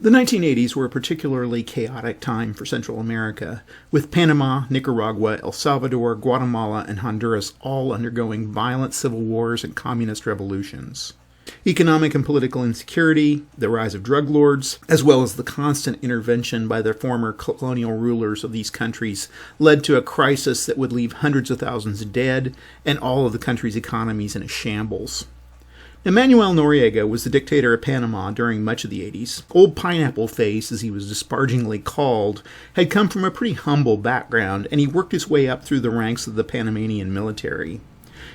The 1980s were a particularly chaotic time for Central America, with Panama, Nicaragua, El Salvador, Guatemala, and Honduras all undergoing violent civil wars and communist revolutions. Economic and political insecurity, the rise of drug lords, as well as the constant intervention by the former colonial rulers of these countries led to a crisis that would leave hundreds of thousands dead and all of the country's economies in a shambles. Now, Manuel Noriega was the dictator of Panama during much of the 80s. Old Pineapple Face, as he was disparagingly called, had come from a pretty humble background, and he worked his way up through the ranks of the Panamanian military.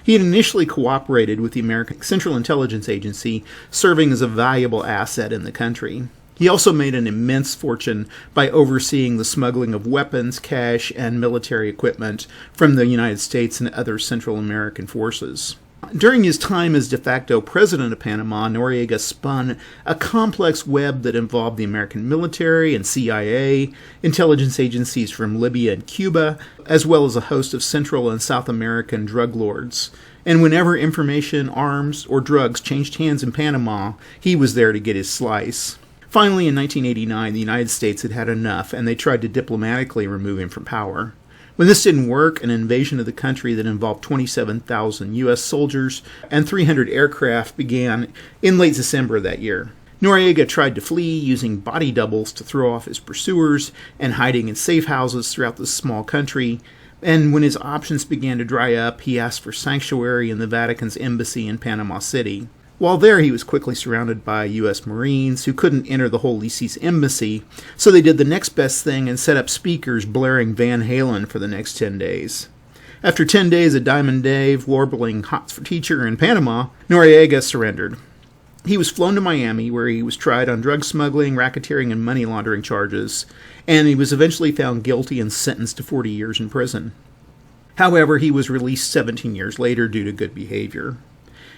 He had initially cooperated with the American Central Intelligence Agency, serving as a valuable asset in the country. He also made an immense fortune by overseeing the smuggling of weapons, cash, and military equipment from the United States and other Central American forces. During his time as de facto president of Panama, Noriega spun a complex web that involved the American military and CIA, intelligence agencies from Libya and Cuba, as well as a host of Central and South American drug lords. And whenever information, arms, or drugs changed hands in Panama, he was there to get his slice. Finally, in 1989, the United States had had enough, and they tried to diplomatically remove him from power. When this didn't work, an invasion of the country that involved 27,000 U.S. soldiers and 300 aircraft began in late December of that year. Noriega tried to flee using body doubles to throw off his pursuers and hiding in safe houses throughout this small country. And when his options began to dry up, he asked for sanctuary in the Vatican's embassy in Panama City. While there, he was quickly surrounded by U.S. Marines who couldn't enter the Holy See's embassy, so they did the next best thing and set up speakers blaring Van Halen for the next 10 days. After 10 days of Diamond Dave warbling Hot for Teacher in Panama, Noriega surrendered. He was flown to Miami, where he was tried on drug smuggling, racketeering, and money laundering charges, and he was eventually found guilty and sentenced to 40 years in prison. However, he was released 17 years later due to good behavior.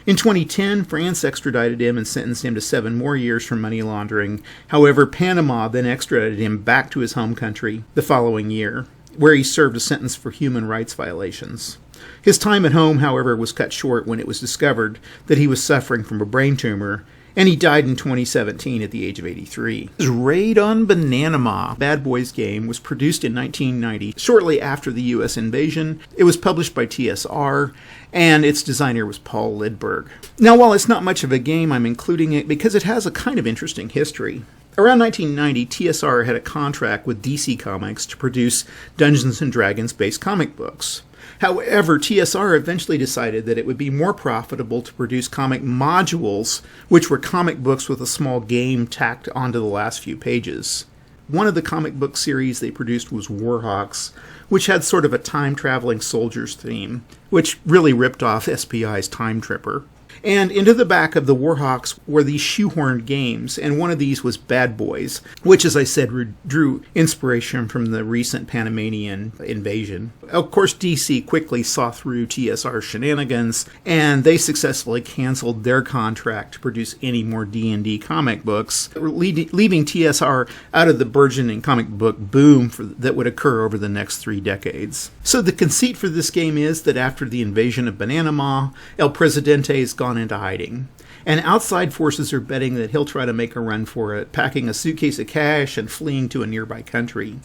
In 2010, France extradited him and sentenced him to 7 more years for money laundering. However, Panama then extradited him back to his home country the following year, where he served a sentence for human rights violations. His time at home, however, was cut short when it was discovered that he was suffering from a brain tumor, and he died in 2017 at the age of 83. His Raid on Bananama, Bad Boys game, was produced in 1990, shortly after the U.S. invasion. It was published by TSR, and its designer was Paul Lidberg. Now, while it's not much of a game, I'm including it because it has a kind of interesting history. Around 1990, TSR had a contract with DC Comics to produce Dungeons & Dragons-based comic books. However, TSR eventually decided that it would be more profitable to produce comic modules, which were comic books with a small game tacked onto the last few pages. One of the comic book series they produced was Warhawks, which had sort of a time-traveling soldiers theme, which really ripped off SPI's Time Tripper. And into the back of the Warhawks were these shoehorned games, and one of these was Bad Boys, which, as I said, drew inspiration from the recent Panamanian invasion. Of course, DC quickly saw through TSR's shenanigans, and they successfully canceled their contract to produce any more D&D comic books, leaving TSR out of the burgeoning comic book boom that would occur over the next 3 decades. So the conceit for this game is that after the invasion of Bananama, El Presidente has gone into hiding, and outside forces are betting that he'll try to make a run for it, packing a suitcase of cash and fleeing to a nearby country.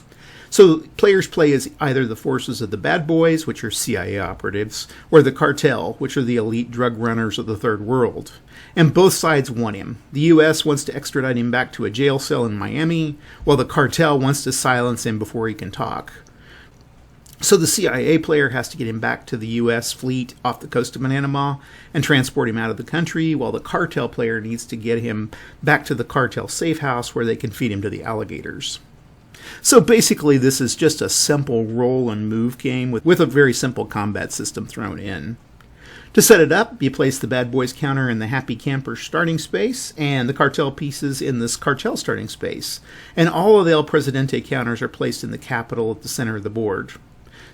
So players play as either the forces of the Bad Boys, which are CIA operatives, or the Cartel, which are the elite drug runners of the Third World. And both sides want him. The U.S. wants to extradite him back to a jail cell in Miami, while the Cartel wants to silence him before he can talk. So the CIA player has to get him back to the U.S. fleet off the coast of Bananama and transport him out of the country, while the cartel player needs to get him back to the cartel safe house where they can feed him to the alligators. So basically this is just a simple roll and move game with a very simple combat system thrown in. To set it up, you place the Bad Boys counter in the Happy Camper starting space and the cartel pieces in this cartel starting space. And all of the El Presidente counters are placed in the capital at the center of the board.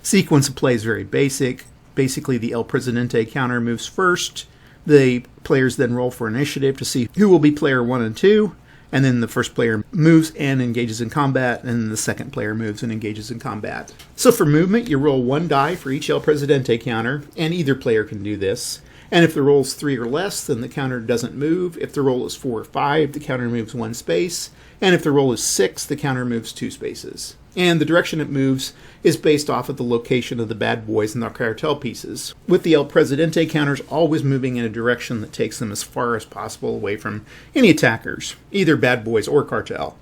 Sequence of play is very basic. Basically, the El Presidente counter moves first. The players then roll for initiative to see who will be player 1 and 2. And then the first player moves and engages in combat, and then the second player moves and engages in combat. So for movement, you roll 1 die for each El Presidente counter, and either player can do this. And if the roll is 3 or less, then the counter doesn't move. If the roll is 4 or 5, the counter moves 1 space. And if the roll is 6, the counter moves 2 spaces. And the direction it moves is based off of the location of the bad boys and their cartel pieces, with the El Presidente counters always moving in a direction that takes them as far as possible away from any attackers, either bad boys or cartel.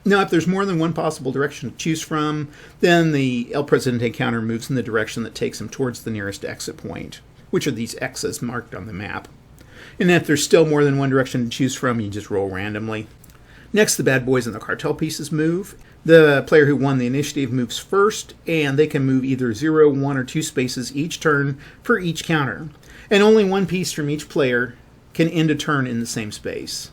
Now, if there's more than one possible direction to choose from, then the El Presidente counter moves in the direction that takes him towards the nearest exit point, which are these X's marked on the map. And if there's still more than one direction to choose from, you just roll randomly. Next, the bad boys and the cartel pieces move. The player who won the initiative moves first, and they can move either 0, 1, or 2 spaces each turn for each counter. And only one piece from each player can end a turn in the same space.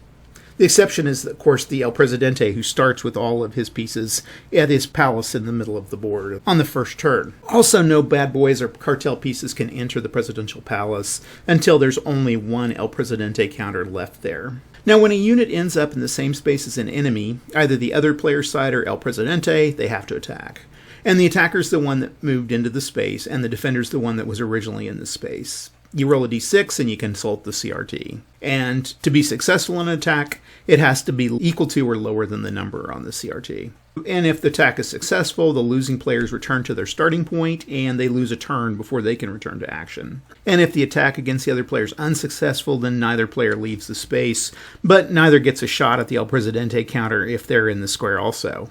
The exception is, of course, the El Presidente, who starts with all of his pieces at his palace in the middle of the board on the first turn. Also, no bad boys or cartel pieces can enter the presidential palace until there's only one El Presidente counter left there. Now, when a unit ends up in the same space as an enemy, either the other player's side or El Presidente, they have to attack. And the attacker's the one that moved into the space, and the defender's the one that was originally in the space. You roll a d6 and you consult the CRT. And to be successful in an attack, it has to be equal to or lower than the number on the CRT. And if the attack is successful, the losing players return to their starting point and they lose a turn before they can return to action. And if the attack against the other player is unsuccessful, then neither player leaves the space, but neither gets a shot at the El Presidente counter if they're in the square also.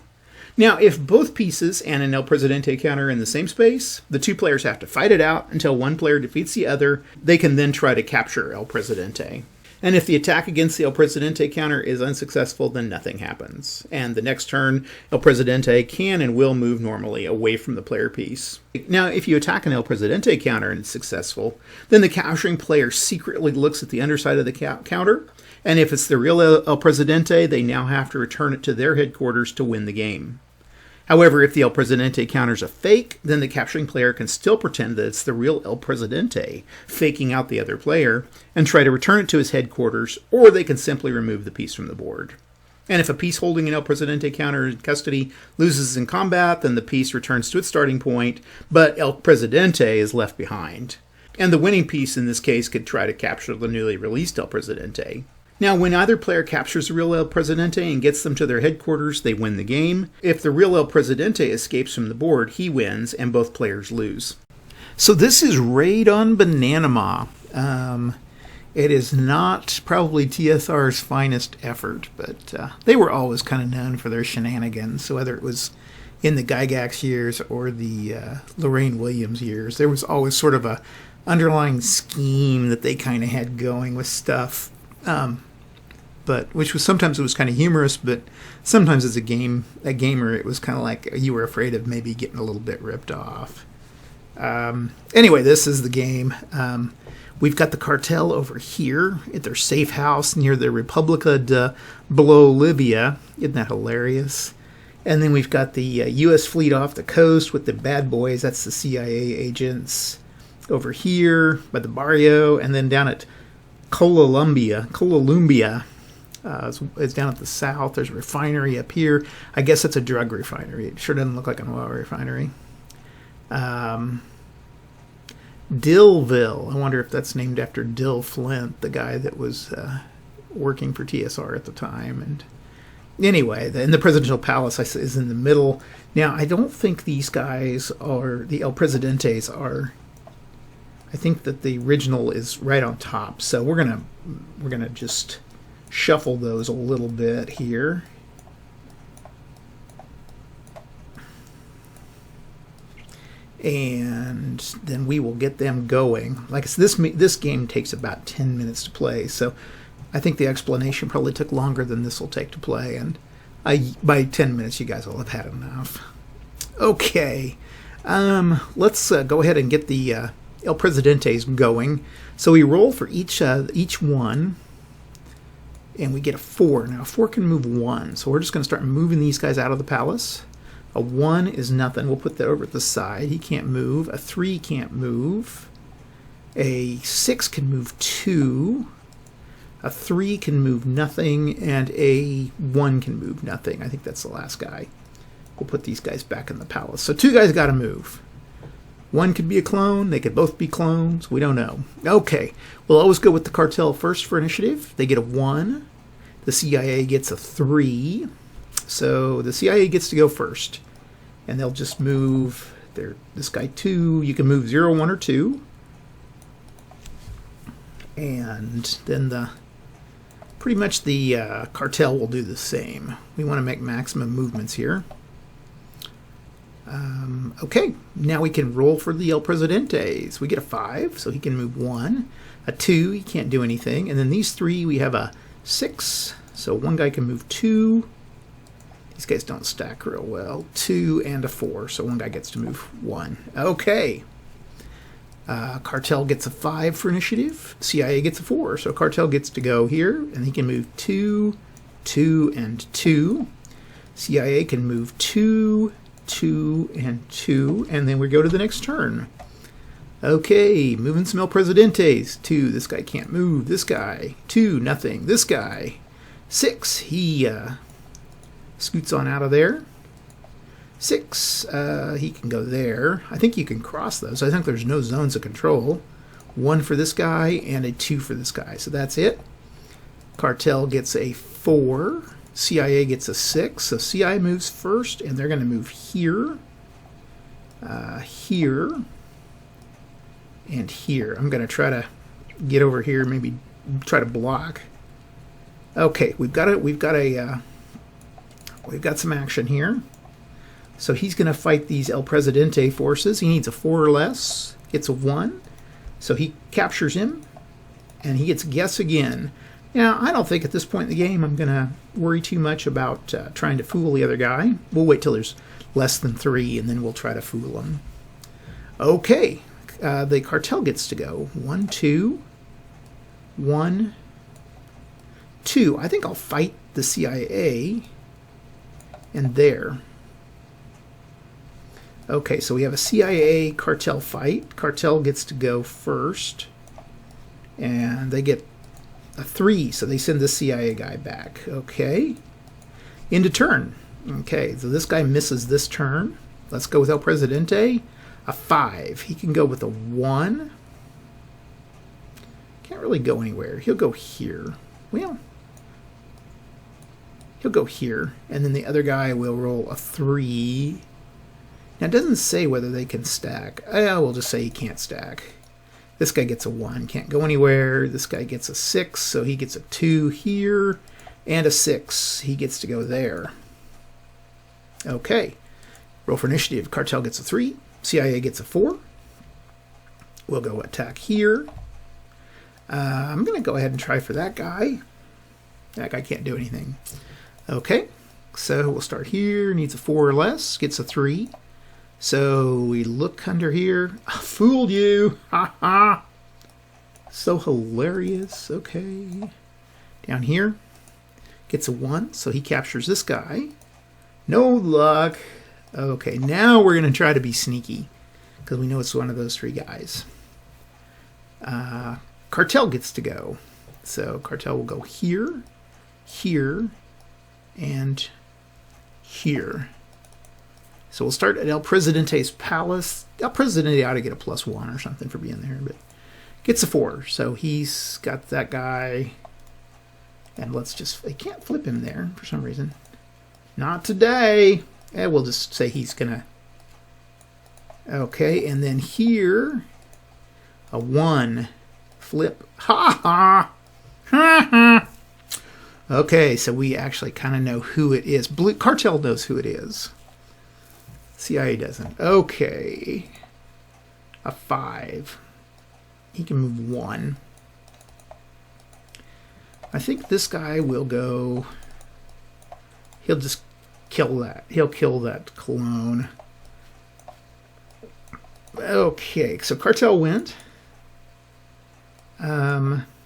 Now, if both pieces and an El Presidente counter are in the same space, the two players have to fight it out until one player defeats the other. They can then try to capture El Presidente. And if the attack against the El Presidente counter is unsuccessful, then nothing happens. And the next turn, El Presidente can and will move normally away from the player piece. Now, if you attack an El Presidente counter and it's successful, then the capturing player secretly looks at the underside of the counter. And if it's the real El Presidente, they now have to return it to their headquarters to win the game. However, if the El Presidente counters a fake, then the capturing player can still pretend that it's the real El Presidente, faking out the other player, and try to return it to his headquarters, or they can simply remove the piece from the board. And if a piece holding an El Presidente counter in custody loses in combat, then the piece returns to its starting point, but El Presidente is left behind. And the winning piece in this case could try to capture the newly released El Presidente. Now, when either player captures the real El Presidente and gets them to their headquarters, they win the game. If the real El Presidente escapes from the board, he wins, and both players lose. So this is Raid on Bananama. It is not probably TSR's finest effort, but they were always kind of known for their shenanigans. So whether it was in the Gygax years or the Lorraine Williams years, there was always sort of a underlying scheme that they kind of had going with stuff. But which was sometimes it was kind of humorous, but sometimes as a gamer, it was kind of like you were afraid of maybe getting a little bit ripped off. Anyway, this is the game. We've got the cartel over here at their safe house near the Repubblica de Bolivia. Isn't that hilarious? And then we've got the U.S. fleet off the coast with the bad boys. That's the CIA agents over here by the barrio, and then down at Columbia is down at the south. There's a refinery up here. I guess it's a drug refinery. It sure doesn't look like an oil refinery. Dillville. I wonder if that's named after Dill Flint, the guy that was working for TSR at the time. And anyway, the presidential palace is in the middle. Now, I don't think these guys are the El Presidentes are. I think that the original is right on top, so we're gonna just shuffle those a little bit here. And then we will get them going. Like I said, this game takes about 10 minutes to play, so I think the explanation probably took longer than this will take to play, and by 10 minutes you guys will have had enough. Okay, let's go ahead and get the El Presidentes going. So we roll for each one, and we get a 4. Now, a 4 can move 1, so we're just going to start moving these guys out of the palace. A 1 is nothing. We'll put that over at the side. He can't move. A 3 can't move. A 6 can move 2. A 3 can move nothing, and a 1 can move nothing. I think that's the last guy. We'll put these guys back in the palace. So 2 guys got to move. One could be a clone. They could both be clones. We don't know. Okay. We'll always go with the cartel first for initiative. They get a 1. The CIA gets a 3. So the CIA gets to go first. And they'll just move this guy 2. You can move 0, 1, or 2. And then pretty much the cartel will do the same. We want to make maximum movements here. Okay, now we can roll for the El Presidentes. We get a 5, so he can move 1. A 2, he can't do anything. And then these 3, we have a 6, so one guy can move 2. These guys don't stack real well. 2 and a 4, so one guy gets to move 1. Okay. Cartel gets a 5 for initiative. CIA gets a 4, so Cartel gets to go here, and he can move 2, 2, and 2. CIA can move 2, 2, and 2, and then we go to the next turn. Okay, moving some El Presidentes. 2, this guy can't move. This guy. 2, nothing. This guy. 6, he scoots on out of there. 6, he can go there. I think you can cross those. I think there's no zones of control. 1 for this guy and a 2 for this guy. So that's it. Cartel gets a 4. CIA gets a 6. So CIA moves first, and they're going to move here, here, and here. I'm going to try to get over here, maybe try to block. Okay, we've got some action here. So he's going to fight these El Presidente forces. He needs a 4 or less. Gets a 1. So he captures him, and he gets guess again. Now, I don't think at this point in the game I'm going to worry too much about trying to fool the other guy. We'll wait till there's less than 3, and then we'll try to fool him. Okay, the cartel gets to go. 1, 2, 1, 2. I think I'll fight the CIA, and there. Okay, so we have a CIA cartel fight. Cartel gets to go first, and they get a 3, so they send the CIA guy back. Okay, into turn. Okay, so this guy misses this turn. Let's go with El Presidente. A 5. He can go with a 1. Can't really go anywhere. He'll go here. Well, he'll go here, and then the other guy will roll a 3. Now, it doesn't say whether they can stack. We'll just say he can't stack. This guy gets a 1, can't go anywhere. This guy gets a 6, so he gets a 2 here, and a 6. He gets to go there. Okay. Roll for initiative. Cartel gets a 3. CIA gets a 4. We'll go attack here. I'm going to go ahead and try for that guy. That guy can't do anything. Okay. So we'll start here. Needs a 4 or less. Gets a 3. So we look under here. I fooled you. Ha ha. So hilarious. Okay. Down here. Gets a 1. So he captures this guy. No luck. Okay. Now we're going to try to be sneaky, because we know it's one of those 3 guys. Cartel gets to go. So Cartel will go here, here, and here. So we'll start at El Presidente's palace. El Presidente ought to get a +1 or something for being there, but gets a 4. So he's got that guy. And let's just, they can't flip him there for some reason. Not today. We'll just say he's gonna. Okay, and then here, a 1. Flip. Ha ha. Ha ha. Okay, so we actually kind of know who it is. Blue Cartel knows who it is. CIA doesn't. Okay. A 5. He can move 1. I think this guy will go. He'll just kill that. He'll kill that clone. Okay, so Cartel went.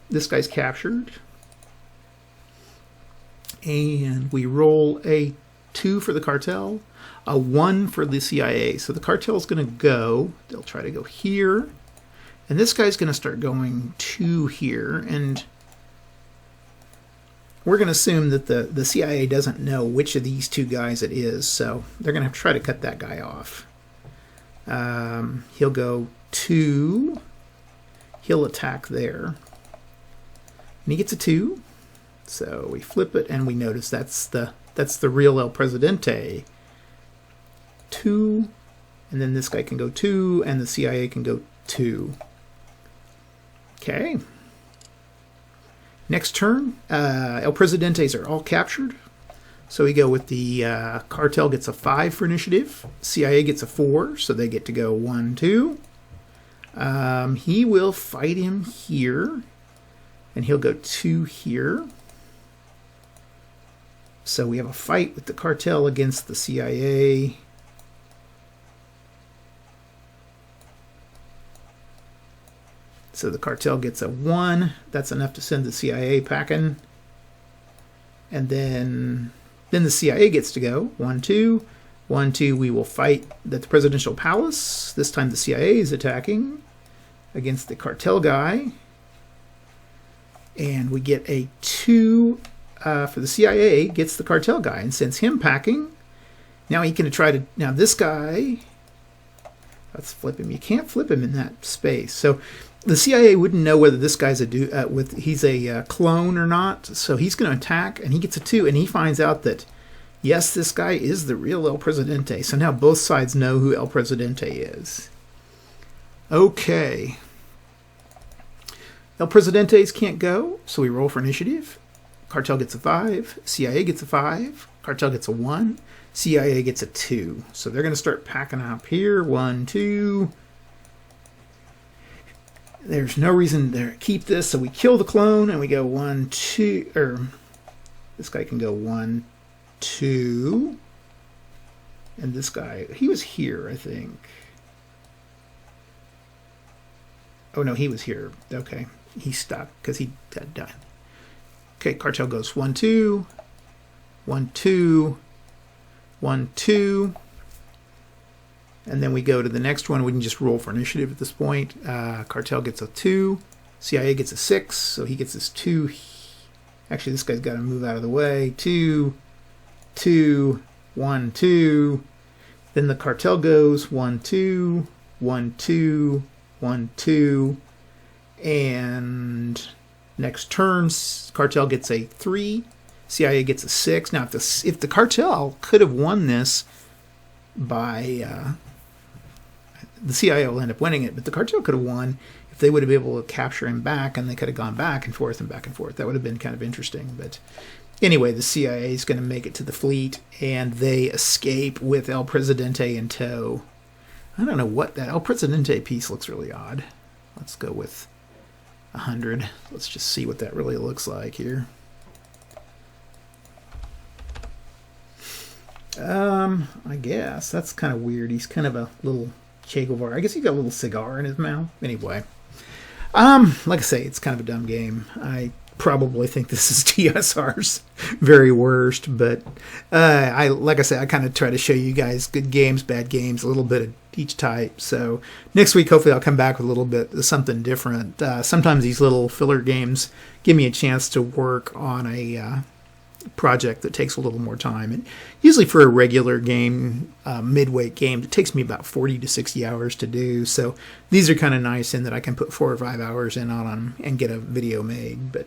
This guy's captured. And we roll a 2 for the Cartel. A 1 for the CIA. So the Cartel's going to go. They'll try to go here. And this guy's going to start going to here. And we're going to assume that the CIA doesn't know which of these 2 guys it is. So they're going to have to try to cut that guy off. He'll go 2. He'll attack there. And he gets a 2. So we flip it and we notice that's the real El Presidente. 2. And then this guy can go 2, and the CIA can go 2. Okay. Next turn, El Presidentes are all captured. So we go with the cartel gets a 5 for initiative. CIA gets a 4, so they get to go 1, 2. He will fight him here, and he'll go 2 here. So we have a fight with the cartel against the CIA. So the cartel gets a 1. That's enough to send the CIA packing. And then the CIA gets to go 1, 2. 1, 2, we will fight at the presidential palace. This time the CIA is attacking against the cartel guy. And we get a 2 for the CIA, gets the cartel guy and sends him packing. Now he can try to, now this guy, let's flip him. You can't flip him in that space. So the CIA wouldn't know whether this guy's he's a clone or not. So he's going to attack, and he gets a 2, and he finds out that, yes, this guy is the real El Presidente. So now both sides know who El Presidente is. Okay. El Presidentes can't go, so we roll for initiative. Cartel gets a 5. CIA gets a 5. Cartel gets a 1. CIA gets a 2. So they're going to start packing up here. 1, 2. There's no reason to keep this, so we kill the clone, and we go 1, 2. Or this guy can go 1, 2. And this guy, he was here, I think. Oh, no, he was here. Okay. He's stuck because he died. Okay, cartel goes 1, 2. 1, 2. 1, 2. And then we go to the next one. We can just roll for initiative at this point. Cartel gets a 2. CIA gets a 6. So he gets his 2. Actually, this guy's got to move out of the way. 2. 2. 1, 2. Then the cartel goes 1, 2. 1, 2. 1, 2. And next turn, cartel gets a 3. CIA gets a 6. Now, if the cartel could have won this by... the CIA will end up winning it, but the cartel could have won if they would have been able to capture him back, and they could have gone back and forth and back and forth. That would have been kind of interesting. But anyway, the CIA is going to make it to the fleet, and they escape with El Presidente in tow. I don't know what that El Presidente piece looks really odd. Let's go with 100. Let's just see what that really looks like here. I guess that's kind of weird. He's kind of a little Che Guevara. I guess he got a little cigar in his mouth. Anyway, like I say, it's kind of a dumb game. I probably think this is TSR's very worst, but like I said, I kind of try to show you guys good games, bad games, a little bit of each type. So next week, hopefully, I'll come back with a little bit of something different. Sometimes these little filler games give me a chance to work on a project that takes a little more time. And usually for a regular game, midweight game, it takes me about 40 to 60 hours to do. So these are kind of nice in that I can put 4 or 5 hours in on them and get a video made. But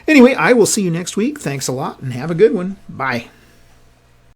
anyway, I will see you next week. Thanks a lot and have a good one. Bye.